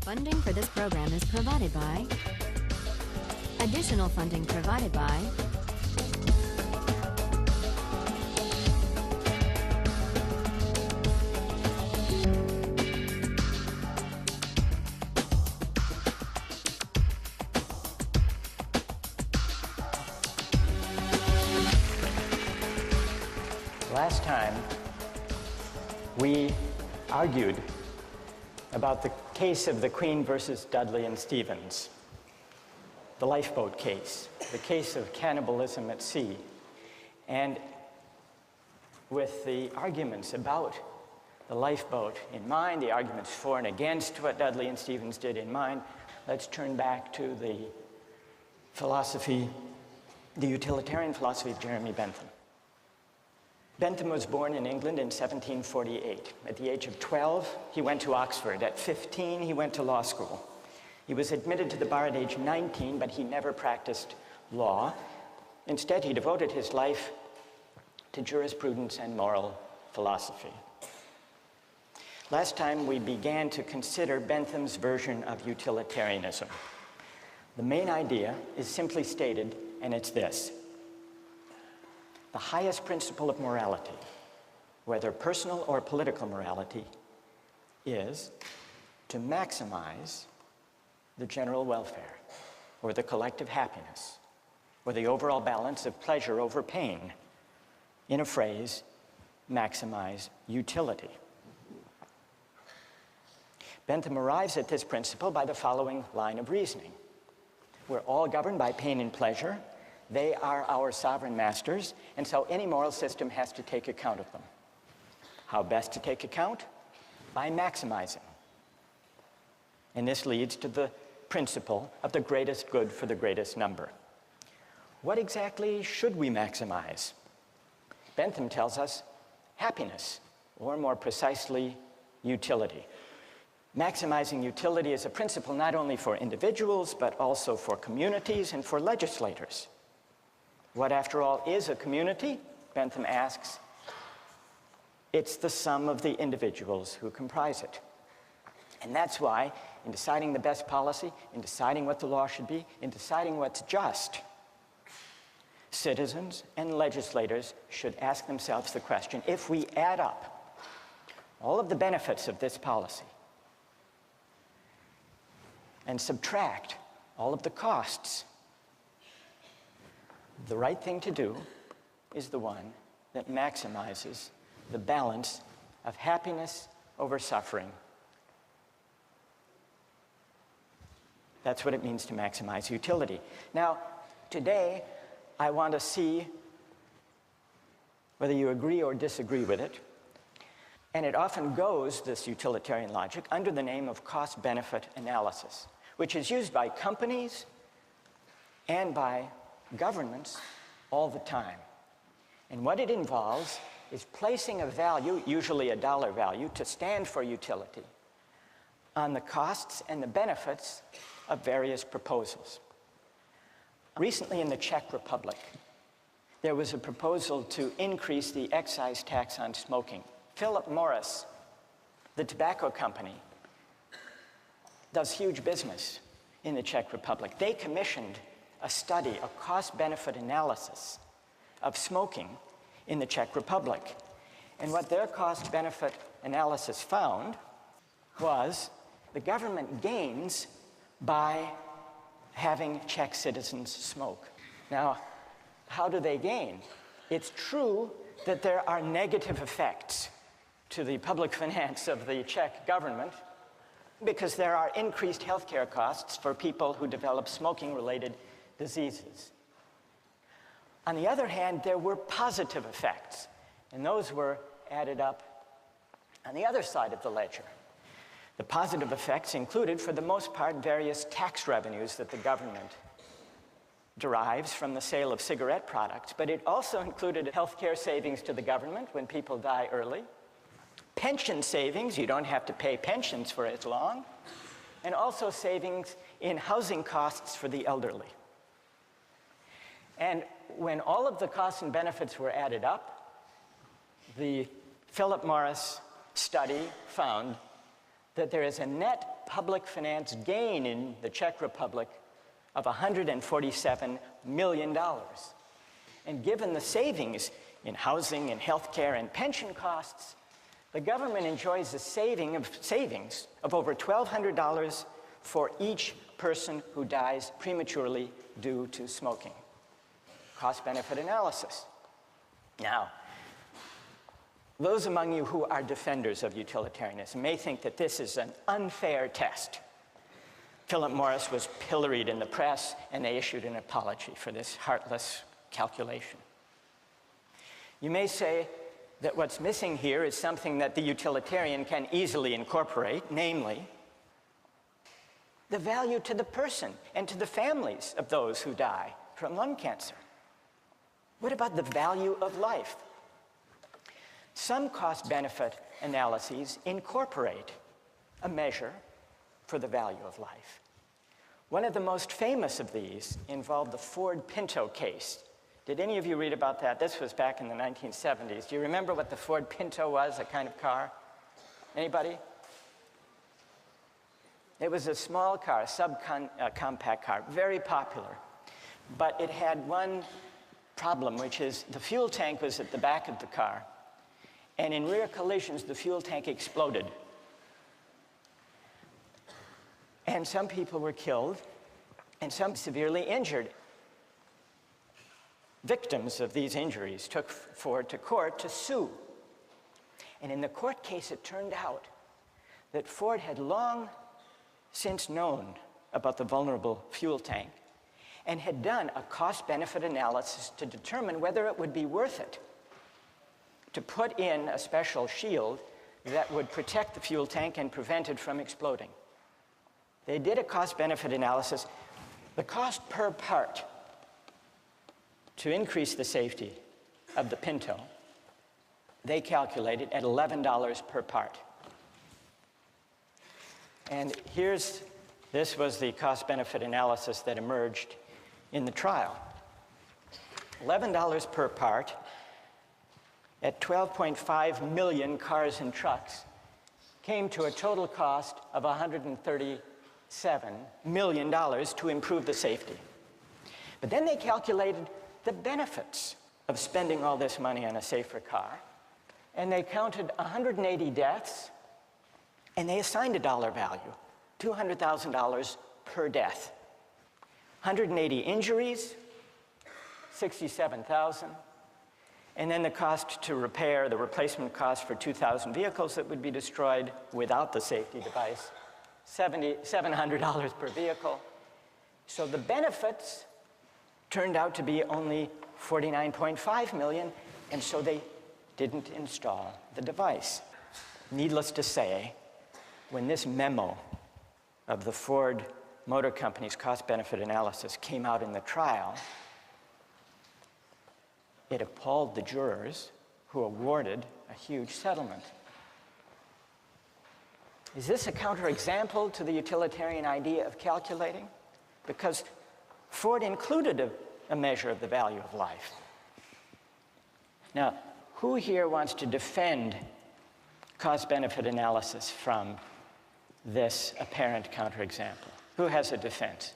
Funding for this program is provided by... Additional funding provided by... Last time, we argued about the case of the Queen versus Dudley and Stevens, the lifeboat case, the case of cannibalism at sea. And with the arguments about the lifeboat in mind, the arguments for and against what Dudley and Stevens did in mind, let's turn back to the philosophy, the utilitarian philosophy of Jeremy Bentham. Bentham was born in England in 1748. At the age of 12, he went to Oxford. At 15, he went to law school. He was admitted to the bar at age 19, but he never practiced law. Instead, he devoted his life to jurisprudence and moral philosophy. Last time, we began to consider Bentham's version of utilitarianism. The main idea is simply stated, and it's this: the highest principle of morality, whether personal or political morality, is to maximize the general welfare, or the collective happiness, or the overall balance of pleasure over pain. In a phrase, maximize utility. Bentham arrives at this principle by the following line of reasoning. We're all governed by pain and pleasure. They are our sovereign masters, and so any moral system has to take account of them. How best to take account? By maximizing. And this leads to the principle of the greatest good for the greatest number. What exactly should we maximize? Bentham tells us happiness, or more precisely, utility. Maximizing utility is a principle not only for individuals, but also for communities and for legislators. What, after all, is a community? Bentham asks. It's the sum of the individuals who comprise it. And that's why, in deciding the best policy, in deciding what the law should be, in deciding what's just, citizens and legislators should ask themselves the question, if we add up all of the benefits of this policy and subtract all of the costs, the right thing to do is the one that maximizes the balance of happiness over suffering. That's what it means to maximize utility. Now, today, I want to see whether you agree or disagree with it. And it often goes, this utilitarian logic, under the name of cost-benefit analysis, which is used by companies and by governments all the time. And what it involves is placing a value, usually a dollar value, to stand for utility, on the costs and the benefits of various proposals. Recently in the Czech Republic, there was a proposal to increase the excise tax on smoking. Philip Morris, the tobacco company, does huge business in the Czech Republic. They commissioned a study, a cost-benefit analysis of smoking in the Czech Republic. And what their cost-benefit analysis found was the government gains by having Czech citizens smoke. Now, how do they gain? It's true that there are negative effects to the public finance of the Czech government because there are increased healthcare costs for people who develop smoking-related diseases. On the other hand, there were positive effects, and those were added up on the other side of the ledger. The positive effects included, for the most part, various tax revenues that the government derives from the sale of cigarette products, but it also included healthcare savings to the government when people die early, pension savings, you don't have to pay pensions for as long, and also savings in housing costs for the elderly. And when all of the costs and benefits were added up, the Philip Morris study found that there is a net public finance gain in the Czech Republic of $147 million. And given the savings in housing and healthcare and pension costs, the government enjoys a savings of over $1,200 for each person who dies prematurely due to smoking. Cost-benefit analysis. Now, those among you who are defenders of utilitarianism may think that this is an unfair test. Philip Morris was pilloried in the press, and they issued an apology for this heartless calculation. You may say that what's missing here is something that the utilitarian can easily incorporate, namely, the value to the person and to the families of those who die from lung cancer. What about the value of life? Some cost-benefit analyses incorporate a measure for the value of life. One of the most famous of these involved the Ford Pinto case. Did any of you read about that? This was back in the 1970s. Do you remember what the Ford Pinto was, a kind of car? Anybody? It was a small car, a subcompact car, very popular. But it had one problem, which is the fuel tank was at the back of the car. And in rear collisions, the fuel tank exploded. And some people were killed, and some severely injured. Victims of these injuries took Ford to court to sue. And in the court case, it turned out that Ford had long since known about the vulnerable fuel tank and had done a cost-benefit analysis to determine whether it would be worth it to put in a special shield that would protect the fuel tank and prevent it from exploding. They did a cost-benefit analysis. The cost per part to increase the safety of the Pinto, they calculated at $11 per part. And this was the cost-benefit analysis that emerged in the trial. $11 per part at 12.5 million cars and trucks came to a total cost of $137 million to improve the safety. But then they calculated the benefits of spending all this money on a safer car, and they counted 180 deaths, and they assigned a dollar value, $200,000 per death. 180 injuries, $67,000, and then the cost to repair, the replacement cost for 2,000 vehicles that would be destroyed without the safety device, $700 per vehicle. So the benefits turned out to be only $49.5 million, and so they didn't install the device. Needless to say, when this memo of the Ford Motor Company's cost-benefit analysis came out in the trial, it appalled the jurors who awarded a huge settlement. Is this a counterexample to the utilitarian idea of calculating? Because Ford included a measure of the value of life. Now, who here wants to defend cost-benefit analysis from this apparent counterexample? Who has a defense?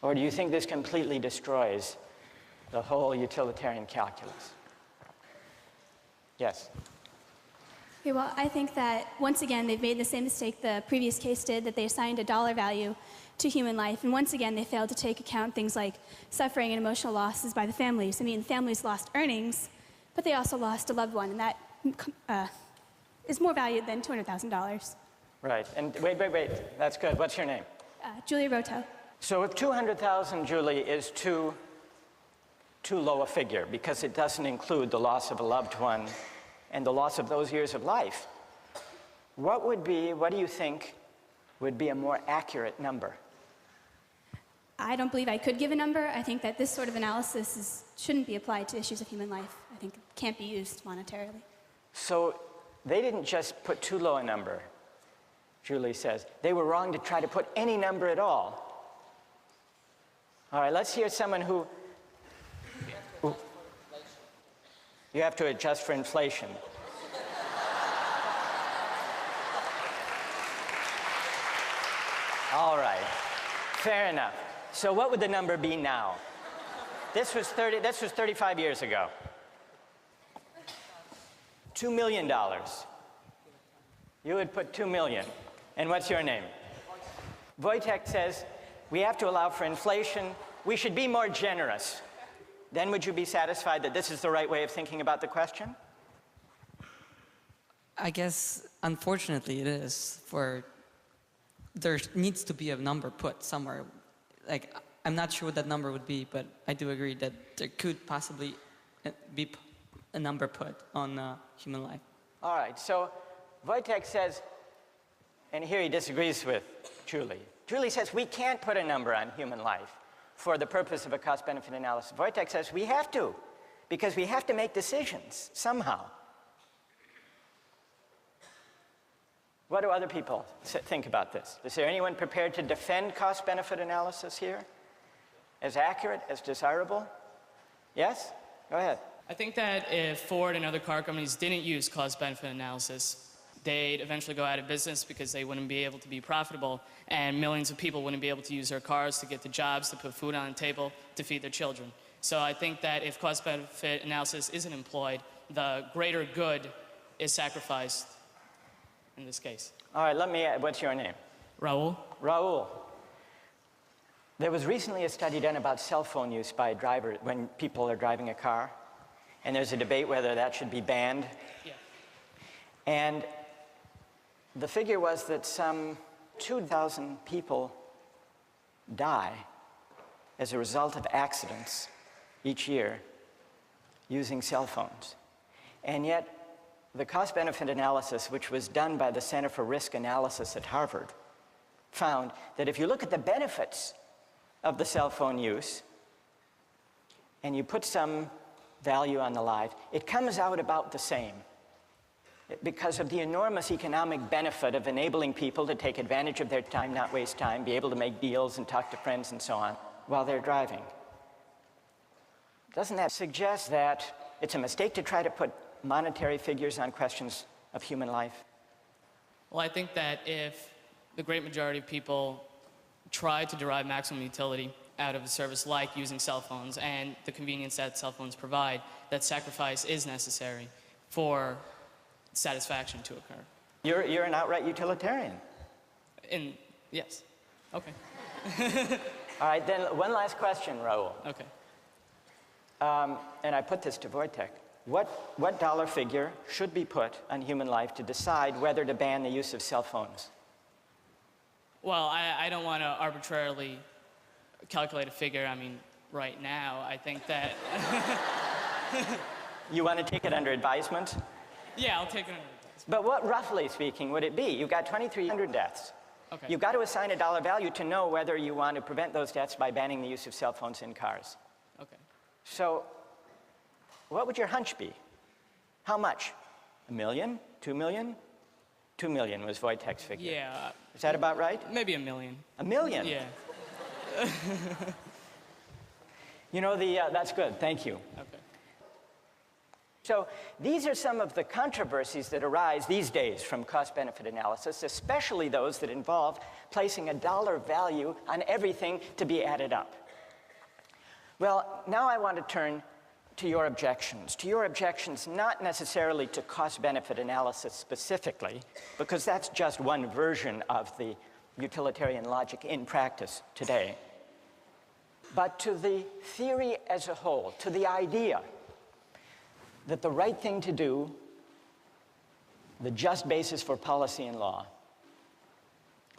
Or do you think this completely destroys the whole utilitarian calculus? Yes? Okay, well, I think that, once again, they've made the same mistake the previous case did, that they assigned a dollar value to human life. And once again, they failed to take account things like suffering and emotional losses by the families. I mean, families lost earnings, but they also lost a loved one, and that is more valued than $200,000. Right. And wait. That's good. What's your name? Julia Roto. So if 200,000, Julie, is too low a figure because it doesn't include the loss of a loved one and the loss of those years of life, what do you think would be a more accurate number? I don't believe I could give a number. I think that this sort of analysis shouldn't be applied to issues of human life. I think it can't be used monetarily. So they didn't just put too low a number, Julie says. They were wrong to try to put any number at all. All right, let's hear someone who... You have to adjust for inflation. All right. Fair enough. So what would the number be now? This was 35 years ago. $2 million. You would put 2 million. And what's your name? Wojtek says, we have to allow for inflation. We should be more generous. Then would you be satisfied that this is the right way of thinking about the question? I guess, unfortunately, it is. There needs to be a number put somewhere. Like, I'm not sure what that number would be, but I do agree that there could possibly be a number put on human life. All right, so Wojtek says, and here he disagrees with Julie. Julie says we can't put a number on human life for the purpose of a cost-benefit analysis. Wojtek says we have to, because we have to make decisions somehow. What do other people think about this? Is there anyone prepared to defend cost-benefit analysis here as accurate, as desirable? Yes? Go ahead. I think that if Ford and other car companies didn't use cost-benefit analysis, they'd eventually go out of business because they wouldn't be able to be profitable, and millions of people wouldn't be able to use their cars to get to jobs, to put food on the table, to feed their children. So I think that if cost-benefit analysis isn't employed, the greater good is sacrificed in this case. All right, let me add, what's your name? Raul. Raul. There was recently a study done about cell phone use by drivers when people are driving a car, and there's a debate whether that should be banned. Yeah. And the figure was that some 2,000 people die as a result of accidents each year using cell phones. And yet, the cost-benefit analysis, which was done by the Center for Risk Analysis at Harvard, found that if you look at the benefits of the cell phone use and you put some value on the life, it comes out about the same because of the enormous economic benefit of enabling people to take advantage of their time, not waste time, be able to make deals and talk to friends and so on while they're driving. Doesn't that suggest that it's a mistake to try to put monetary figures on questions of human life? Well, I think that if the great majority of people try to derive maximum utility out of a service like using cell phones and the convenience that cell phones provide, that sacrifice is necessary for satisfaction to occur. You're an outright utilitarian. Yes. Okay. All right, then one last question, Raul. Okay. And I put this to Wojtek. What dollar figure should be put on human life to decide whether to ban the use of cell phones? Well, I don't want to arbitrarily calculate a figure. I mean, right now, I think that... You want to take it under advisement? Yeah, I'll take it under advisement. But what, roughly speaking, would it be? You've got 2,300 deaths. Okay. You've got to assign a dollar value to know whether you want to prevent those deaths by banning the use of cell phones in cars. Okay. So, what would your hunch be? How much? 1 million? 2 million? 2 million was Wojtek's figure. Yeah. Is that about right? Maybe 1 million. 1 million? Yeah. You know, that's good. Thank you. Okay. So these are some of the controversies that arise these days from cost-benefit analysis, especially those that involve placing a dollar value on everything to be added up. Well, now I want to turn to your objections, not necessarily to cost-benefit analysis specifically, because that's just one version of the utilitarian logic in practice today, but to the theory as a whole, to the idea that the right thing to do, the just basis for policy and law,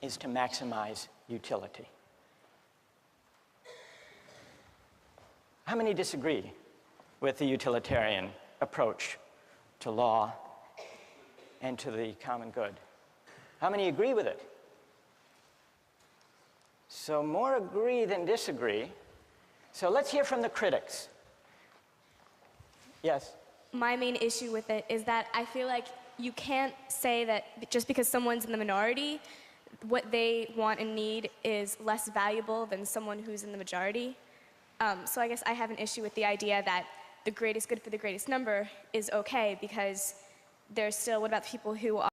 is to maximize utility. How many disagree with the utilitarian approach to law and to the common good? How many agree with it? So more agree than disagree. So let's hear from the critics. Yes? My main issue with it is that I feel like you can't say that just because someone's in the minority, what they want and need is less valuable than someone who's in the majority. So I guess I have an issue with the idea that the greatest good for the greatest number is okay, because there's still, what about the people who are